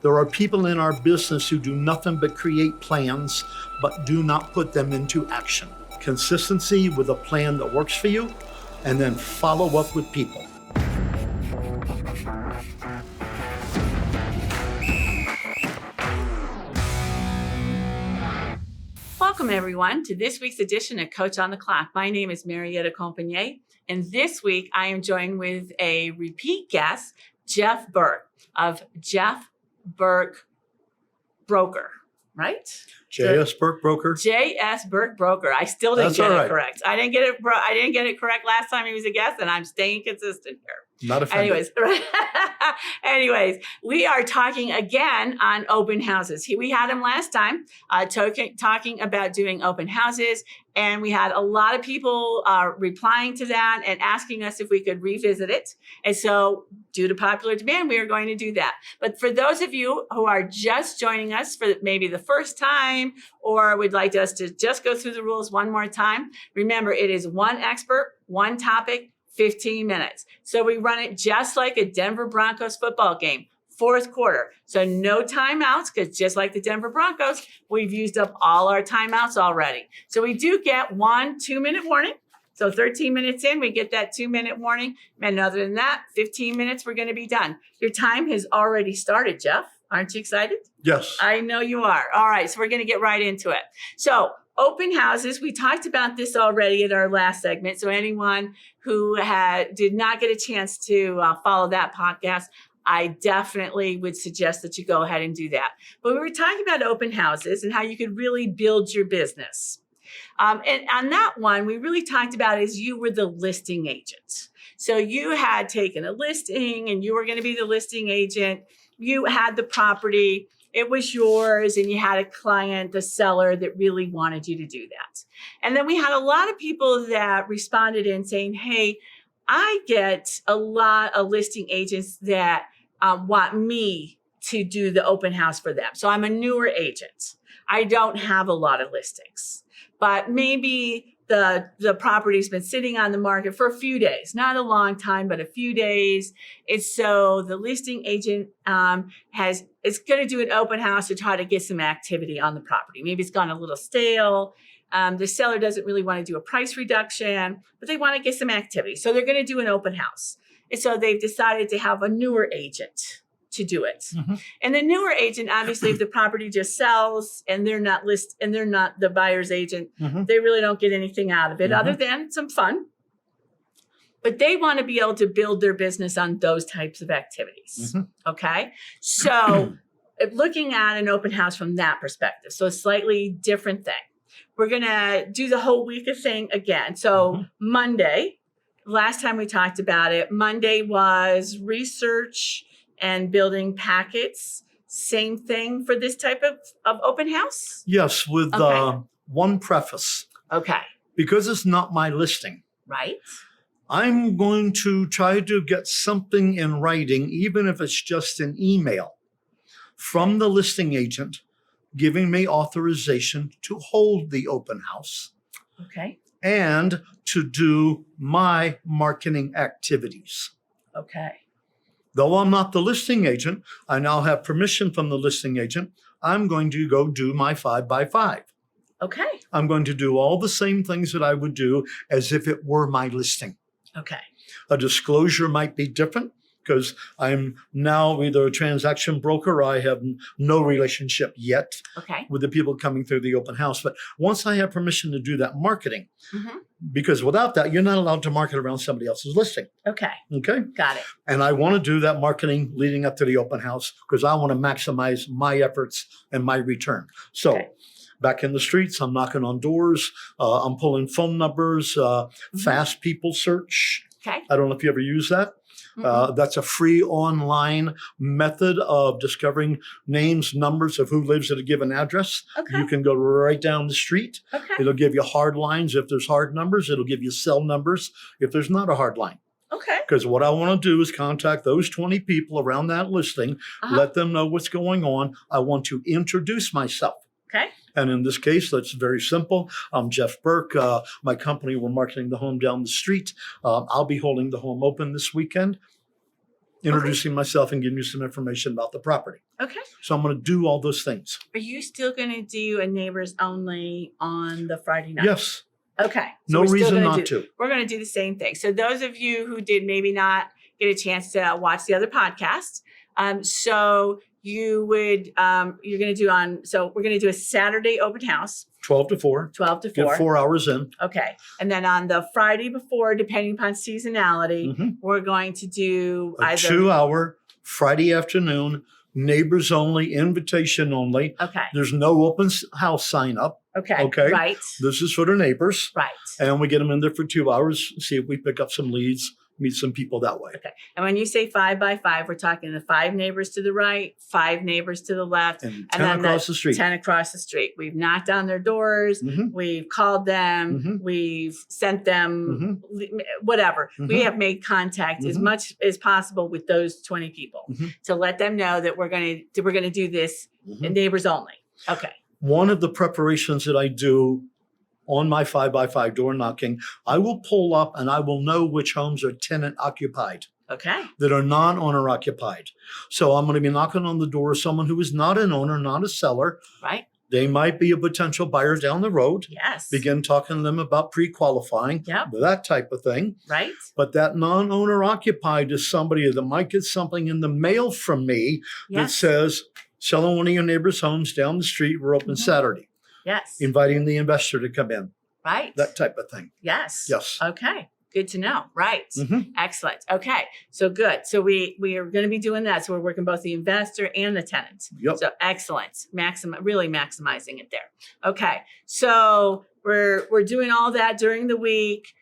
There are people in our business who do nothing but create plans, but do not put them into action. Consistency with a plan that works for you, and then follow up with people. Welcome, everyone, to this week's edition of Coach on the Clock. My name is Marietta Companie, and this week I am joined with a repeat guest, Jeff Burke of Jeff Burke Broker, right? J.S. Burke Broker. J.S. Burke Broker. I still didn't get it correct. I didn't get it correct last time he was a guest, and I'm staying consistent here. Not offended. Anyways, we are talking again on open houses. We had him last time talking about doing open houses, and we had a lot of people replying to that and asking us if we could revisit it. And so due to popular demand, we are going to do that. But for those of you who are just joining us for maybe the first time, or would like us to just go through the rules one more time, remember it is one expert, one topic, 15 minutes. So we run it just like a Denver Broncos football game, fourth quarter. So no timeouts, because just like the Denver Broncos, we've used up all our timeouts already. So we do get 1 2-minute warning. So 13 minutes in, we get that 2-minute warning. And other than that, 15 minutes, we're going to be done. Your time has already started, Jeff. Aren't you excited? Yes. I know you are. All right. So we're going to get right into it. So open houses, we talked about this already in our last segment. So anyone who did not get a chance to follow that podcast, I definitely would suggest that you go ahead and do that. But we were talking about open houses and how you could really build your business. And on that one, we really talked about is you were the listing agent. So you had taken a listing and you were going to be the listing agent. You had the property. It was yours, and you had a client, the seller, that really wanted you to do that. And then we had a lot of people that responded in saying, hey, I get a lot of listing agents that want me to do the open house for them. So I'm a newer agent. I don't have a lot of listings, but maybe the property's been sitting on the market for a few days, not a long time, but a few days. And so the listing agent is going to do an open house to try to get some activity on the property. Maybe it's gone a little stale. The seller doesn't really want to do a price reduction, but they want to get some activity. So they're going to do an open house. And so they've decided to have a newer agent to do it. Mm-hmm. And the newer agent, obviously, if the property just sells and they're not the buyer's agent, mm-hmm. they really don't get anything out of it, mm-hmm. other than some fun. But they want to be able to build their business on those types of activities. Mm-hmm. Okay. So looking at an open house from that perspective, so a slightly different thing. We're going to do the whole week of thing again. So mm-hmm. Monday, last time we talked about it, Monday was research and building packets. Same thing for this type of open house? Yes, with one preface. Okay. Because it's not my listing. Right. I'm going to try to get something in writing, even if it's just an email, from the listing agent giving me authorization to hold the open house. Okay. And to do my marketing activities. Okay. Though I'm not the listing agent, I now have permission from the listing agent. I'm going to go do my 5x5. Okay. I'm going to do all the same things that I would do as if it were my listing. Okay. A disclosure might be different because I'm now either a transaction broker or I have no relationship yet with the people coming through the open house. But once I have permission to do that marketing, mm-hmm. because without that, you're not allowed to market around somebody else's listing. Okay. Okay. Got it. And I want to do that marketing leading up to the open house because I want to maximize my efforts and my return. So back in the streets, I'm knocking on doors. I'm pulling phone numbers, mm-hmm. fast people search. Okay. I don't know if you ever use that. That's a free online method of discovering names, numbers of who lives at a given address. Okay. You can go right down the street. Okay. It'll give you hard lines if there's hard numbers. It'll give you cell numbers if there's not a hard line. Okay. Because what I want to do is contact those 20 people around that listing, let them know what's going on. I want to introduce myself. Okay. And in this case, that's very simple. I'm Jeff Burke. My company, we're marketing the home down the street. I'll be holding the home open this weekend. introducing myself and giving you some information about the property. Okay. So I'm going to do all those things. Are you still going to do a neighbors only on the Friday night? Yes. Okay. No we're still reason gonna not to. We're going to do the same thing. So those of you who did maybe not get a chance to watch the other podcast, so you would, you're going to do so we're going to do a Saturday open house. 12 to 4. 12 to 4. Get 4 hours in. Okay. And then on the Friday before, depending upon seasonality, Mhm. we're going to do A 2-hour Friday afternoon, neighbors only, invitation only. Okay. There's no open house sign up. Okay. Okay. Right. This is for the neighbors. Right. And we get them in there for 2 hours, see if we pick up some leads, meet some people that way. Okay. And when you say 5 by 5, we're talking the 5 neighbors to the right, 5 neighbors to the left, And and 10 then across the street. 10 across the street. We've knocked on their doors. Mhm. We've called them. Mhm. We've sent them whatever. We Mhm. have made contact as Mhm. much as possible with those 20 people Mhm. to let them know that we're going to do this Mhm. neighbors only. Okay. One of the preparations that I do on my 5 by 5 door knocking, I will pull up and I will know which homes are tenant occupied Okay. that are non-owner occupied. So I'm going to be knocking on the door of someone who is not an owner, not a seller. Right. They might be a potential buyer down the road. Yes. Begin talking to them about pre-qualifying, Yep. that type of thing. Right. But that non-owner occupied is somebody that might get something in the mail from me that Yes. says, selling one of your neighbor's homes down the street, we're open Mhm. Saturday. Yes. Inviting the investor to come in, Right. that type of thing. Yes. Yes. Okay. Good to know. Right. Mhm. Excellent. Okay. So good. So we are going to be doing that. So we're working both the investor and the tenant. Yep. So excellent. Really maximizing it there. Okay. So we're doing all that during the week.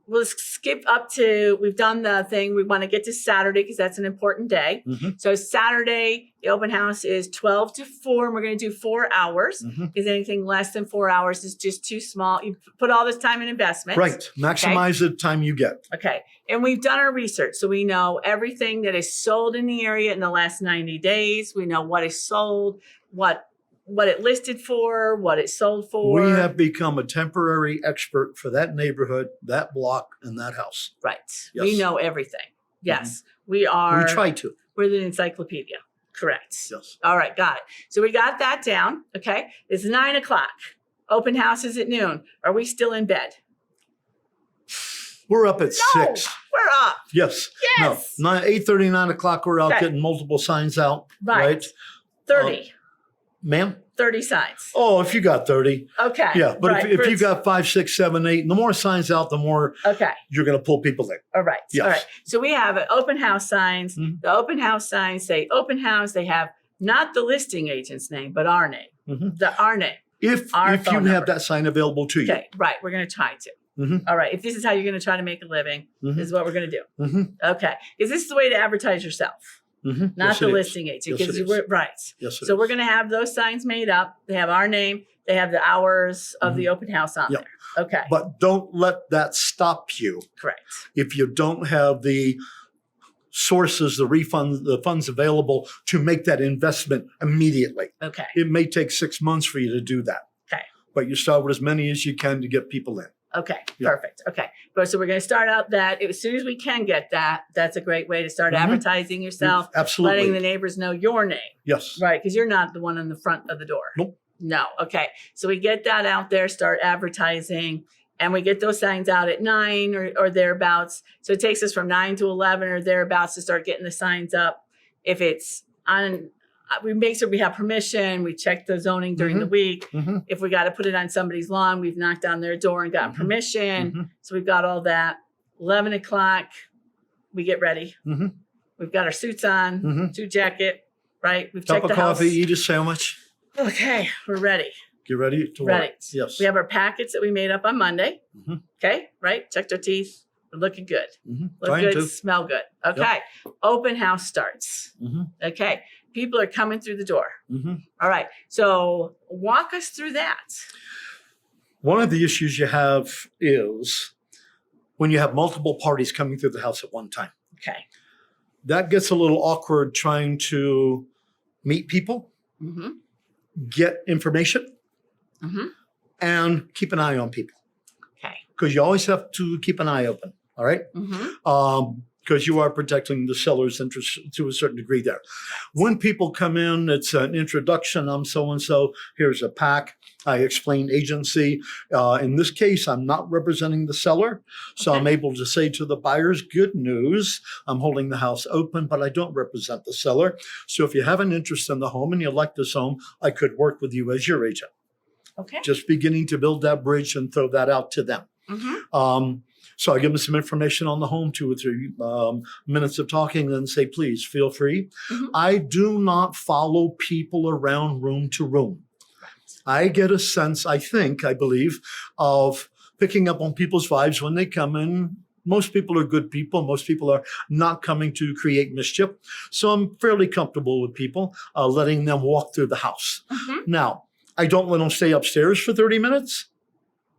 We'll skip up to, we've done the thing. We want to get to Saturday because that's an important day. Mhm. So Saturday, the open house is 12 to 4, and we're going to do 4 hours Mhm. because anything less than 4 hours is just too small. You put all this time in investment. Right. Maximize the time you get. Okay. And we've done our research. So we know everything that is sold in the area in the last 90 days. We know what is sold, what it listed for, what it sold for. We have become a temporary expert for that neighborhood, that block, and that house. Right. Yes. We know everything. Yes. We are. We try to. We're the encyclopedia. Correct. Yes. All right. Got it. So we got that down. Okay. It's 9 o'clock. Open house is at noon. Are we still in bed? We're up at No, 6. we're up. Yes. Yes. No. 8:30, 9 o'clock, we're out Okay. getting multiple signs out. Right. 30. Ma'am? 30 signs. Oh, if you got 30. Okay. Yeah. But Right. if you got 5, 6, 7, 8, the more signs out, the more Okay. you're going to pull people in. All right. Yes. All right. So we have open house signs. Mhm. The open house signs say open house. They have not the listing agent's name, but our name. Mhm. Our name. If Our you phone have number. that sign available to you. Okay. Right. We're going to try to. Mhm. All right. If this is how you're going to try to make a living, Mhm. this is what we're going to do. Mhm. Okay. Because this is the way to advertise yourself, Mhm. not Yes, the it is. listing agent. Yes, Because it we're is. right. Yes, it So is. we're going to have those signs made up. They have our name. They have the hours of the open house on Yep. there. Okay. But don't let that stop you. Correct. If you don't have the sources, the funds available to make that investment immediately. Okay. It may take 6 months for you to do that. Okay. But you start with as many as you can to get people in. Okay, Yeah. perfect. Okay. So we're going to start out that as soon as we can get that, that's a great way to start Mhm. advertising yourself, Absolutely. letting the neighbors know your name, Yes. right? Because you're not the one in the front of the door. Nope. No. Okay. So we get that out there, start advertising, and we get those signs out at 9 or thereabouts. So it takes us from 9 to 11 or thereabouts to start getting the signs up. If it's on, we make sure we have permission. We check the zoning during the week. Mhm. If we got to put it on somebody's lawn, we've knocked on their door and gotten Mhm. permission. Mhm. So we've got all that. 11 o'clock, we get ready. Mhm. We've got our suits on, Mhm. suit jacket, right? We've Cup checked of the coffee, house. eat a sandwich. Okay, we're ready. Get ready to Ready. work. Yes. We have our packets that we made up on Monday. Mhm. Okay, right? Checked our teeth. We're looking good. Mhm. Look Trying good, to. smell good. Okay, open house starts. Mhm. Okay, people are coming through the door. Mhm. All right, so walk us through that. One of the issues you have is when you have multiple parties coming through the house at one time. Okay. That gets a little awkward trying to meet people, Mm-hmm. get information, Mm-hmm. and keep an eye on people. Okay. Because you always have to keep an eye open. All right. Mm-hmm. because you are protecting the seller's interest to a certain degree there. When people come in, it's an introduction. I'm so-and-so. Here's a pack. I explain agency. In this case, I'm not representing the seller. So I'm able to say to the buyers, good news, I'm holding the house open, but I don't represent the seller. So if you have an interest in the home and you like this home, I could work with you as your agent. Okay. Just beginning to build that bridge and throw that out to them. So I give them some information on the home, 2 or 3 minutes of talking, then say, please feel free. I do not follow people around room to room. I get a sense, I believe, of picking up on people's vibes when they come in. Most people are good people. Most people are not coming to create mischief. So I'm fairly comfortable with people, letting them walk through the house. Now, I don't let them stay upstairs for 30 minutes.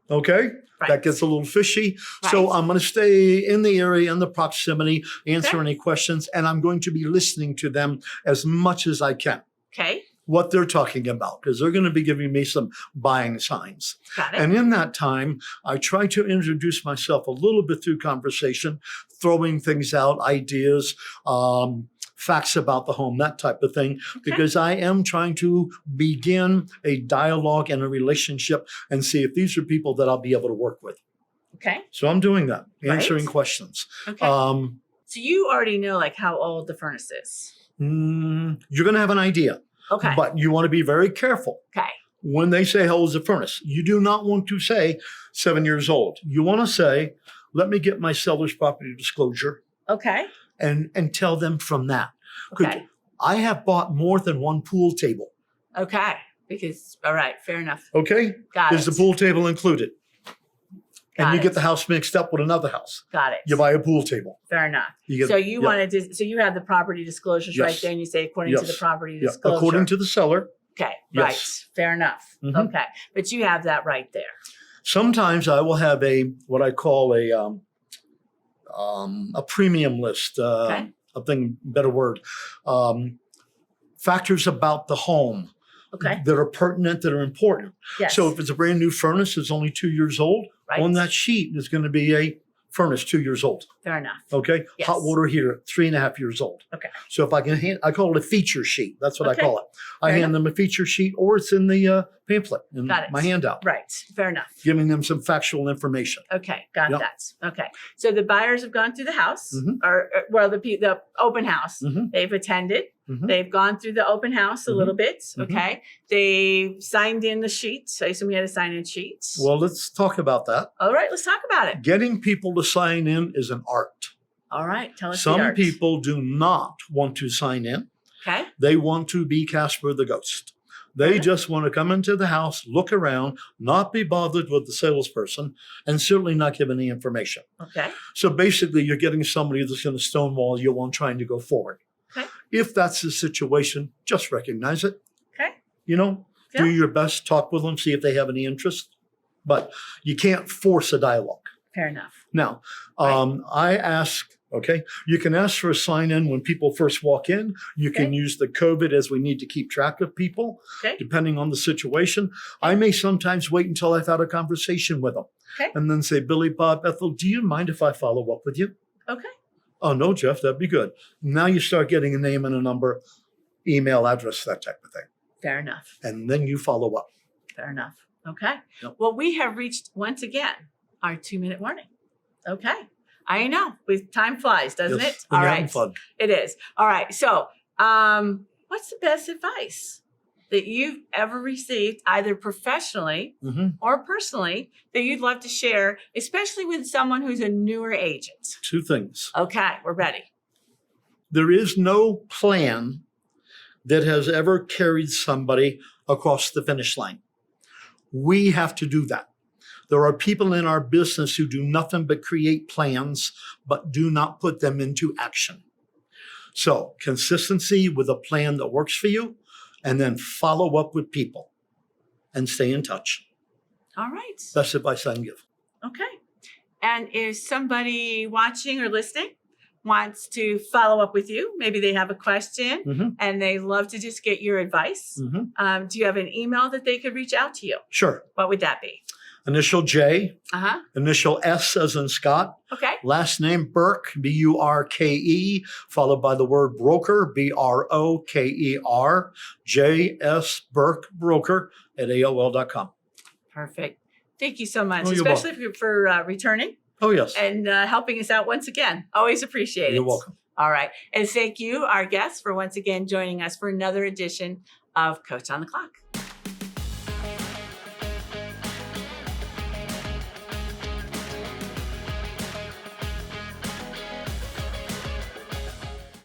Okay? That gets a little fishy. So I'm going to stay in the area, in the proximity, answer any questions, and I'm going to be listening to them as much as I can. What they're talking about, because they're going to be giving me some buying signs. And in that time, I try to introduce myself a little bit through conversation, throwing things out, ideas, facts about the home, that type of thing, because I am trying to begin a dialogue and a relationship and see if these are people that I'll be able to work with. So I'm doing that, answering questions. So you already know like how old the furnace is. You're going to have an idea. But you want to be very careful. When they say, how old is the furnace? You do not want to say 7 years old. You want to say, let me get my seller's property disclosure. And tell them from that. I have bought more than one pool table. Because, all right, fair enough. Is the pool table included? And you get the house mixed up with another house. You buy a pool table. Fair enough. So you wanted to, so you have the property disclosures right there, and you say according to the property disclosure. According to the seller. Right. Fair enough. But you have that right there. Sometimes I will have what I call a premium list. Better word. Factors about the home. That are pertinent, that are important. So if it's a brand new furnace, it's only 2 years old, on that sheet is going to be a furnace 2 years old. Fair enough. Hot water heater, 3.5 years old. So if I can I call it a feature sheet. That's what I call it. I hand them a feature sheet, or it's in the pamphlet in my handout. Fair enough. Giving them some factual information. Got that. So the buyers have gone through the house, or well, the open house. They've attended. They've gone through the open house a little bit. They signed in the sheets. I assume we had to sign in sheets. Well, let's talk about that. All right, let's talk about it. Getting people to sign in is an art. All right, tell us Some the art. people do not want to sign in. They want to be Casper the Ghost. They just want to come into the house, look around, not be bothered with the salesperson, and certainly not give any information. So basically, you're getting somebody that's going to stonewall you on trying to go forward. If that's the situation, just recognize it. Do your best, talk with them, see if they have any interest. But you can't force a dialogue. Fair enough. Now, I ask, you can ask for a sign-in when people first walk in. You can use the COVID as we need to keep track of people, depending on the situation. I may sometimes wait until I've had a conversation with them. And then say, Billy, Bob, Ethel, do you mind if I follow up with you? Oh, no, Jeff, that'd be good. Now you start getting a name and a number, email address, that type of thing. Fair enough. And then you follow up. Fair enough. Well, we have reached, once again, our 2-minute warning. I know. Time flies, doesn't it? All right. Fun. It is. All right. So what's the best advice that you've ever received, either professionally or personally, that you'd love to share, especially with someone who's a newer agent? 2 things. We're ready. There is no plan that has ever carried somebody across the finish line. We have to do that. There are people in our business who do nothing but create plans, but do not put them into action. So consistency with a plan that works for you, and then follow up with people and stay in touch. All right. Best advice I can give. And if somebody watching or listening wants to follow up with you, maybe they have a question and they love to just get your advice. Do you have an email that they could reach out to you? Sure. What would that be? initial J, Uh-huh. initial S as in Scott, Okay. last name Burke, Burke, followed by the word broker, Broker, J.S. Burke Broker at AOL.com. Perfect. Thank you so much, Oh, you're especially for returning Oh, yes. and helping us out once again. Always appreciate it. You're welcome. All right. And thank you, our guests, for once again joining us for another edition of Coach on the Clock.